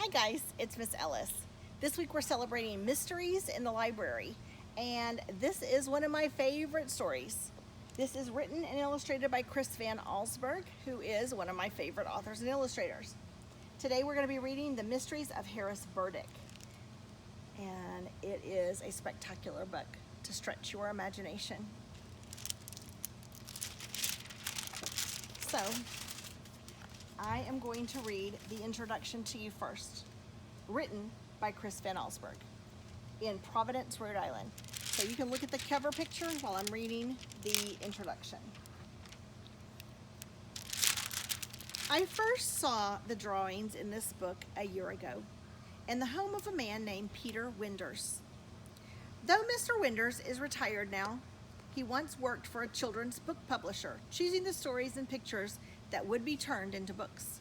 Hi guys, it's Miss Ellis. This week we're celebrating mysteries in the library, and this is one of my favorite stories. This is written and illustrated by Chris Van Allsburg, who is one of my favorite authors and illustrators. Today we're going to be reading The Mysteries of Harris Burdick, and it is a spectacular book to stretch your imagination. So, I am going to read the introduction to you first, written by Chris Van Allsburg in Providence, Rhode Island. So you can look at the cover picture while I'm reading the introduction. I first saw the drawings in this book a year ago in the home of a man named Peter Winders. Though Mr. Winders is retired now, he once worked for a children's book publisher, choosing the stories and pictures that would be turned into books.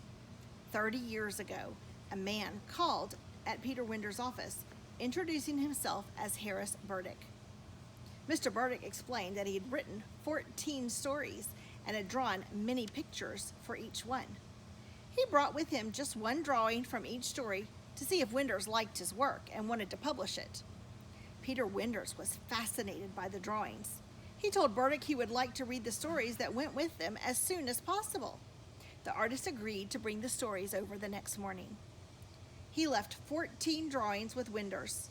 30 years ago, a man called at Peter Winders' office, introducing himself as Harris Burdick. Mr. Burdick explained that he had written 14 stories and had drawn many pictures for each one. He brought with him just one drawing from each story to see if Winders liked his work and wanted to publish it. Peter Winders was fascinated by the drawings. He told Burdick he would like to read the stories that went with them as soon as possible. The artist agreed to bring the stories over the next morning. He left 14 drawings with Winders,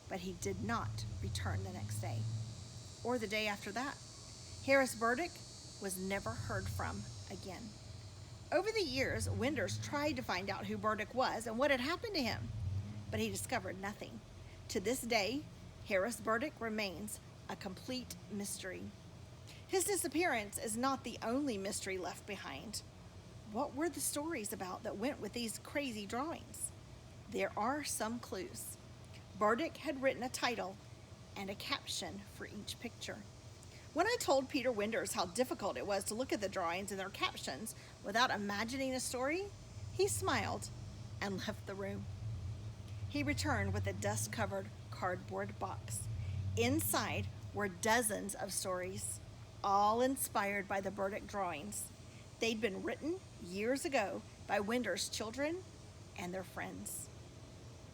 but he did not return the next day, or the day after that. Harris Burdick was never heard from again. Over the years, Winders tried to find out who Burdick was and what had happened to him, but he discovered nothing. To this day, Harris Burdick remains a complete mystery. His disappearance is not the only mystery left behind. What were the stories about that went with these crazy drawings? There are some clues. Burdick had written a title and a caption for each picture. When I told Peter Winders how difficult it was to look at the drawings and their captions without imagining a story, he smiled and left the room. He returned with a dust-covered cardboard box. Inside were dozens of stories, all inspired by the Burdick drawings. They'd been written years ago by Winders' children and their friends.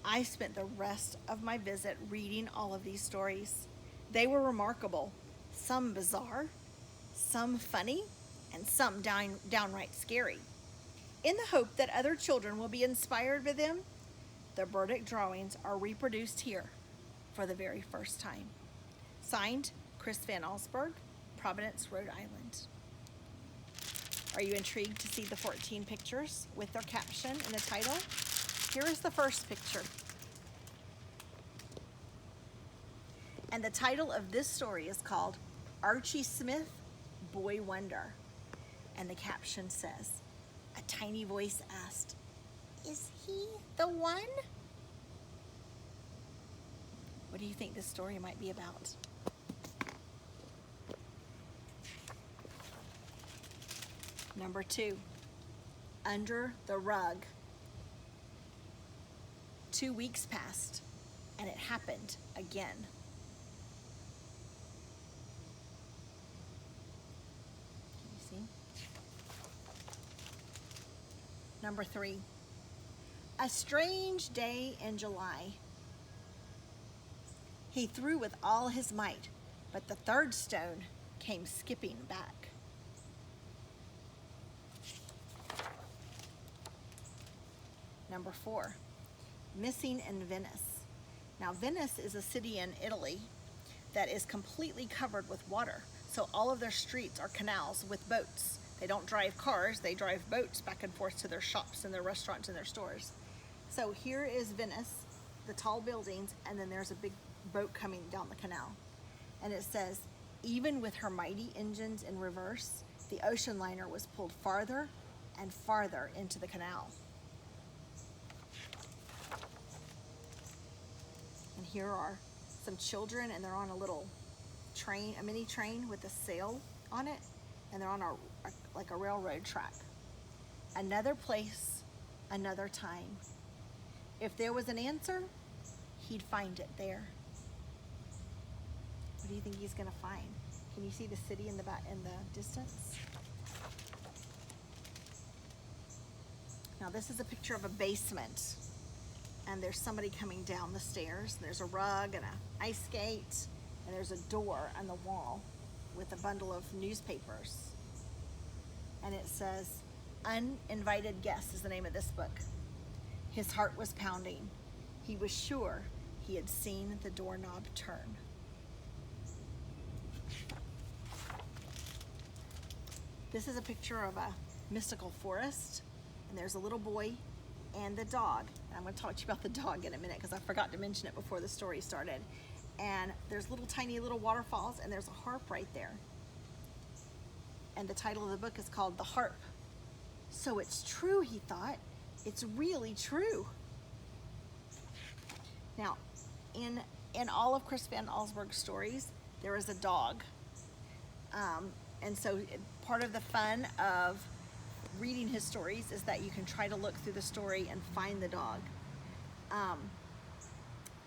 I spent the rest of my visit reading all of these stories. They were remarkable, some bizarre, some funny, and some downright scary. In the hope that other children will be inspired by them, the Burdick drawings are reproduced here for the very first time. Signed, Chris Van Allsburg, Providence, Rhode Island. Are you intrigued to see the 14 pictures with their caption and the title? Here is the first picture. And the title of this story is called Archie Smith, Boy Wonder. And the caption says, a tiny voice asked, "Is he the one?" What do you think this story might be about? Number 2, Under the Rug. 2 weeks passed, and it happened again. Can you see? Number 3, A Strange Day in July. He threw with all his might, but the third stone came skipping back. Number 4, Missing in Venice. Now, Venice is a city in Italy that is completely covered with water. So all of their streets are canals with boats. They don't drive cars, they drive boats back and forth to their shops and their restaurants and their stores. So here is Venice, the tall buildings, and then there's a big boat coming down the canal. And it says, even with her mighty engines in reverse, the ocean liner was pulled farther and farther into the canal. And here are some children, and they're on a little train, a mini train with a sail on it, and they're on like a railroad track. Another place, another time. If there was an answer, he'd find it there. What do you think he's gonna find? Can you see the city in the distance? Now this is a picture of a basement. and there's somebody coming down the stairs. There's a rug and a ice skate, and there's a door on the wall with a bundle of newspapers. And it says, Uninvited Guest is the name of this book. His heart was pounding. He was sure he had seen the doorknob turn. This is a picture of a mystical forest, and there's a little boy and the dog. And I'm going to talk to you about the dog in a minute because I forgot to mention it before the story started. And there's little tiny little waterfalls, and there's a harp right there. And the title of the book is called The Harp. So it's true, he thought. It's really true. Now, in all of Chris Van Allsburg's stories, there is a dog. And so part of the fun of reading his stories is that you can try to look through the story and find the dog.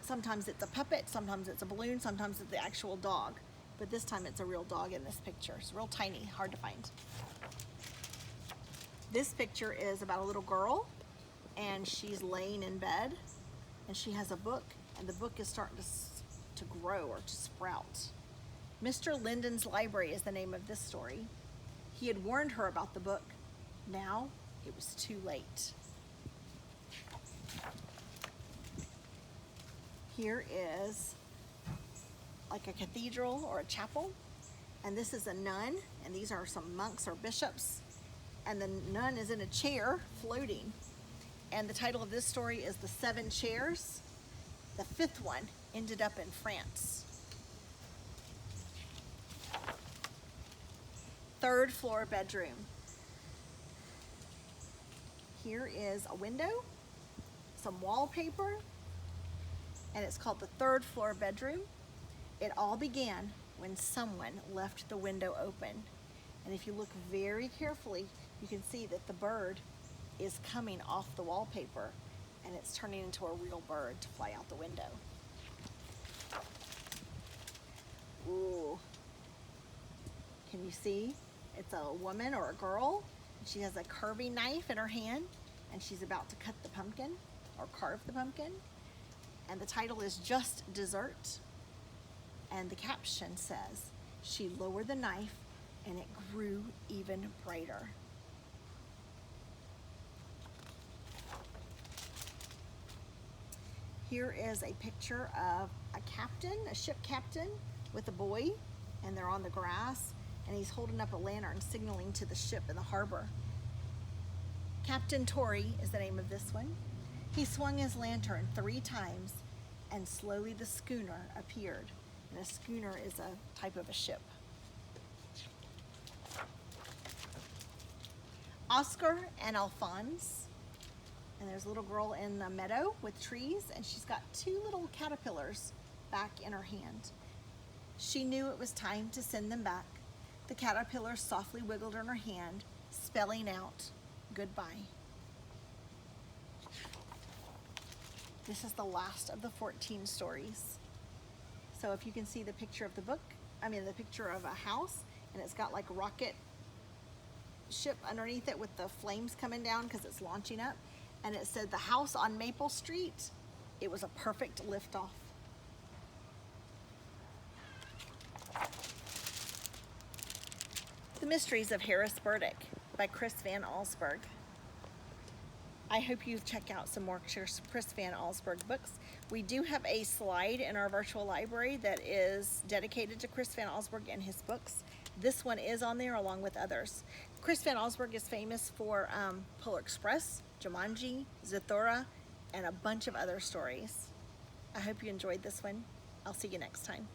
Sometimes it's a puppet, sometimes it's a balloon, sometimes it's the actual dog. But this time it's a real dog in this picture. It's real tiny, hard to find. This picture is about a little girl, and she's laying in bed, and she has a book, and the book is starting to grow or to sprout. Mr. Linden's Library is the name of this story. He had warned her about the book. Now it was too late. Here is like a cathedral or a chapel, and this is a nun, and these are some monks or bishops, and the nun is in a chair floating. And the title of this story is The Seven Chairs. The fifth one ended up in France. Third floor bedroom. Here is a window, some wallpaper, and it's called the third floor bedroom. It all began when someone left the window open. And if you look very carefully, you can see that the bird is coming off the wallpaper, and it's turning into a real bird to fly out the window. Ooh. Can you see? It's a woman or a girl. She has a carving knife in her hand, and she's about to cut the pumpkin or carve the pumpkin. And the title is Just Dessert. And the caption says, she lowered the knife and it grew even brighter. Here is a picture of a captain, a ship captain with a boy, and they're on the grass, and he's holding up a lantern signaling to the ship in the harbor. Captain Torrey is the name of this one. He swung his lantern 3 times, and slowly the schooner appeared. And a schooner is a type of a ship. Oscar and Alphonse. And there's a little girl in the meadow with trees, and she's got 2 little caterpillars back in her hand. She knew it was time to send them back. The caterpillars softly wiggled in her hand, spelling out goodbye. This is the last of the 14 stories. So if you can see the picture of the book, the picture of a house, and it's got like a rocket ship underneath it with the flames coming down because it's launching up. And it said the house on Maple Street. It was a perfect liftoff. The Mysteries of Harris Burdick by Chris Van Allsburg. I hope you check out some more Chris Van Allsburg books. We do have a slide in our virtual library that is dedicated to Chris Van Allsburg and his books. This one is on there along with others. Chris Van Allsburg is famous for Polar Express, Jumanji, Zathura, and a bunch of other stories. I hope you enjoyed this one. I'll see you next time.